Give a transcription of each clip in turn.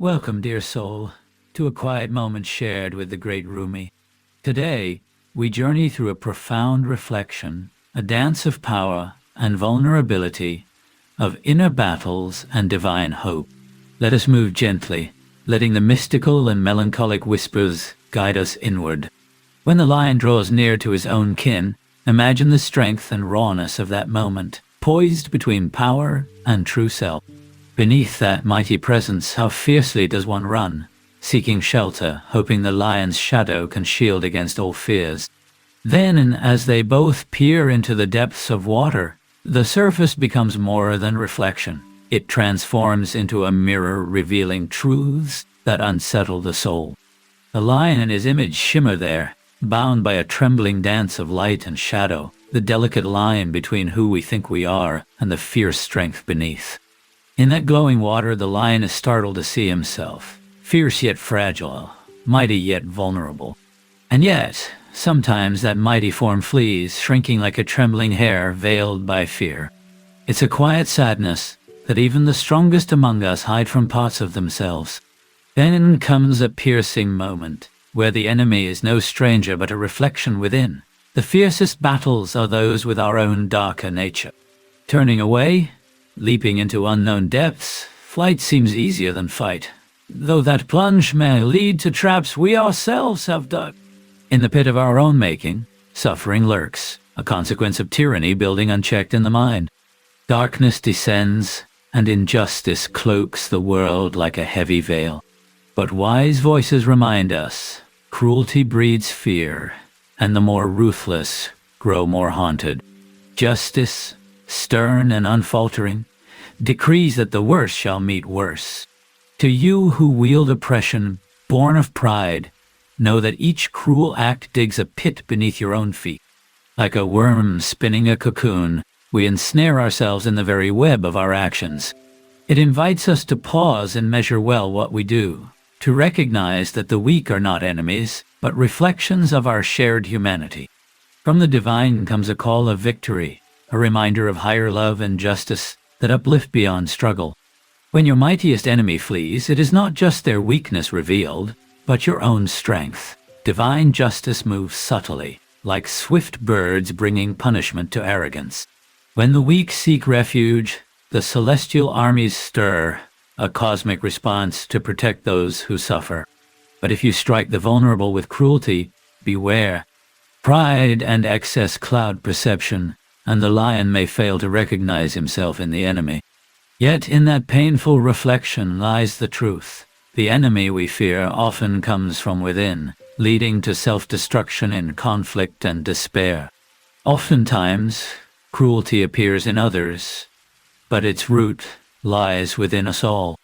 Welcome, dear soul, to a quiet moment shared with the great Rumi. Today, we journey through a profound reflection, a dance of power and vulnerability, of inner battles and divine hope. Let us move gently, letting the mystical and melancholic whispers guide us inward. When the lion draws near to his own kin, imagine the strength and rawness of that moment, poised between power and true self. Beneath that mighty presence, how fiercely does one run, seeking shelter, hoping the lion's shadow can shield against all fears. Then, as they both peer into the depths of water, the surface becomes more than reflection. It transforms into a mirror revealing truths that unsettle the soul. The lion and his image shimmer there, bound by a trembling dance of light and shadow, the delicate line between who we think we are and the fierce strength beneath. In that glowing water, the lion is startled to see himself, fierce yet fragile, mighty yet vulnerable. And yet, sometimes that mighty form flees, shrinking like a trembling hare veiled by fear. It's a quiet sadness that even the strongest among us hide from parts of themselves. Then comes a piercing moment, where the enemy is no stranger but a reflection within. The fiercest battles are those with our own darker nature. Turning away, leaping into unknown depths, flight seems easier than fight, though that plunge may lead to traps we ourselves have dug. In the pit of our own making, suffering lurks, a consequence of tyranny building unchecked in the mind. Darkness descends, and injustice cloaks the world like a heavy veil. But wise voices remind us, cruelty breeds fear, and the more ruthless grow more haunted. Justice, stern and unfaltering, decrees that the worse shall meet worse. To you who wield oppression, born of pride, know that each cruel act digs a pit beneath your own feet. Like a worm spinning a cocoon, we ensnare ourselves in the very web of our actions. It invites us to pause and measure well what we do, to recognize that the weak are not enemies, but reflections of our shared humanity. From the divine comes a call of victory, a reminder of higher love and justice that uplift beyond struggle. When your mightiest enemy flees, it is not just their weakness revealed, but your own strength. Divine justice moves subtly, like swift birds bringing punishment to arrogance. When the weak seek refuge, the celestial armies stir, a cosmic response to protect those who suffer. But if you strike the vulnerable with cruelty, beware. Pride and excess cloud perception, and the lion may fail to recognize himself in the enemy. Yet in that painful reflection lies the truth. The enemy we fear often comes from within, leading to self-destruction in conflict and despair. Oftentimes, cruelty appears in others, but its root lies within us all.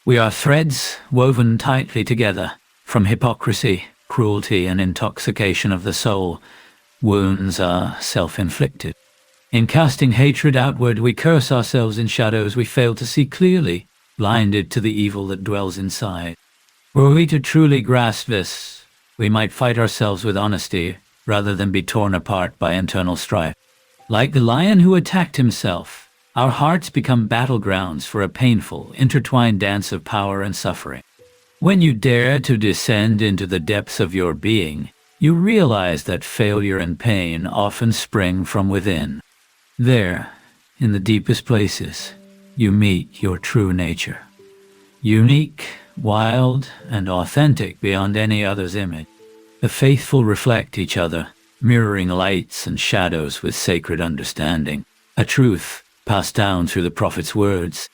We are threads woven tightly together, from hypocrisy, cruelty, and intoxication of the soul. Wounds are self-inflicted. In casting hatred outward, we curse ourselves in shadows we fail to see clearly, blinded to the evil that dwells inside. Were we to truly grasp this, we might fight ourselves with honesty rather than be torn apart by internal strife. Like the lion who attacked himself, our hearts become battlegrounds for a painful, intertwined dance of power and suffering. When you dare to descend into the depths of your being, you realize that failure and pain often spring from within. There, in the deepest places, you meet your true nature. Unique, wild, and authentic beyond any other's image. The faithful reflect each other, mirroring lights and shadows with sacred understanding. A truth passed down through the prophet's words.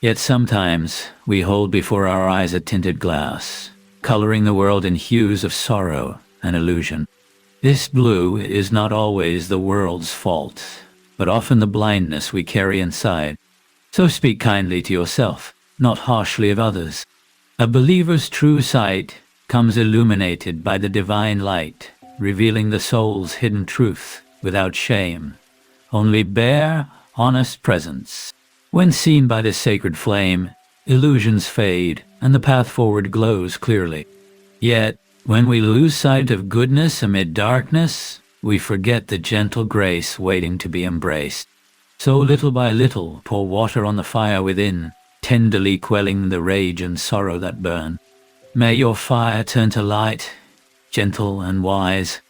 Yet sometimes we hold before our eyes a tinted glass, coloring the world in hues of sorrow and illusion. This blue is not always the world's fault, but often the blindness we carry inside. So speak kindly to yourself, not harshly of others. A believer's true sight comes illuminated by the divine light, revealing the soul's hidden truth without shame. Only bare, honest presence. When seen by this sacred flame, illusions fade and the path forward glows clearly. Yet, when we lose sight of goodness amid darkness, we forget the gentle grace waiting to be embraced. So little by little, pour water on the fire within, tenderly quelling the rage and sorrow that burn. May your fire turn to light, gentle and wise,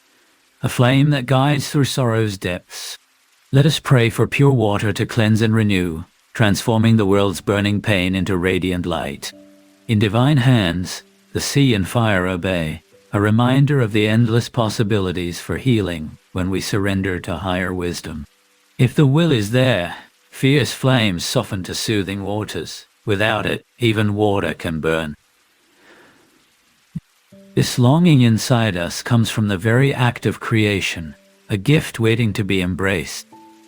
a flame that guides through sorrow's depths. Let us pray for pure water to cleanse and renew, transforming the world's burning pain into radiant light. In divine hands, the sea and fire obey, a reminder of the endless possibilities for healing when we surrender to higher wisdom. If the will is there, fierce flames soften to soothing waters. Without it, even water can burn. This longing inside us comes from the very act of creation, a gift waiting to be embraced.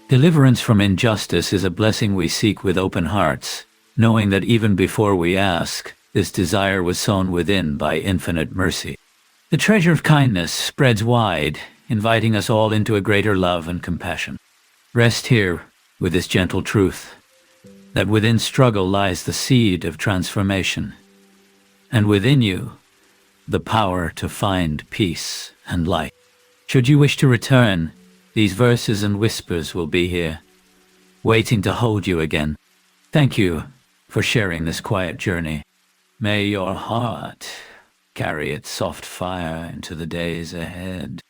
Deliverance from injustice is a blessing we seek with open hearts, knowing that even before we ask, this desire was sown within by infinite mercy. The treasure of kindness spreads wide, inviting us all into a greater love and compassion. Rest here with this gentle truth, that within struggle lies the seed of transformation, and within you, the power to find peace and light. Should you wish to return, these verses and whispers will be here, waiting to hold you again. Thank you for sharing this quiet journey. May your heart carry its soft fire into the days ahead.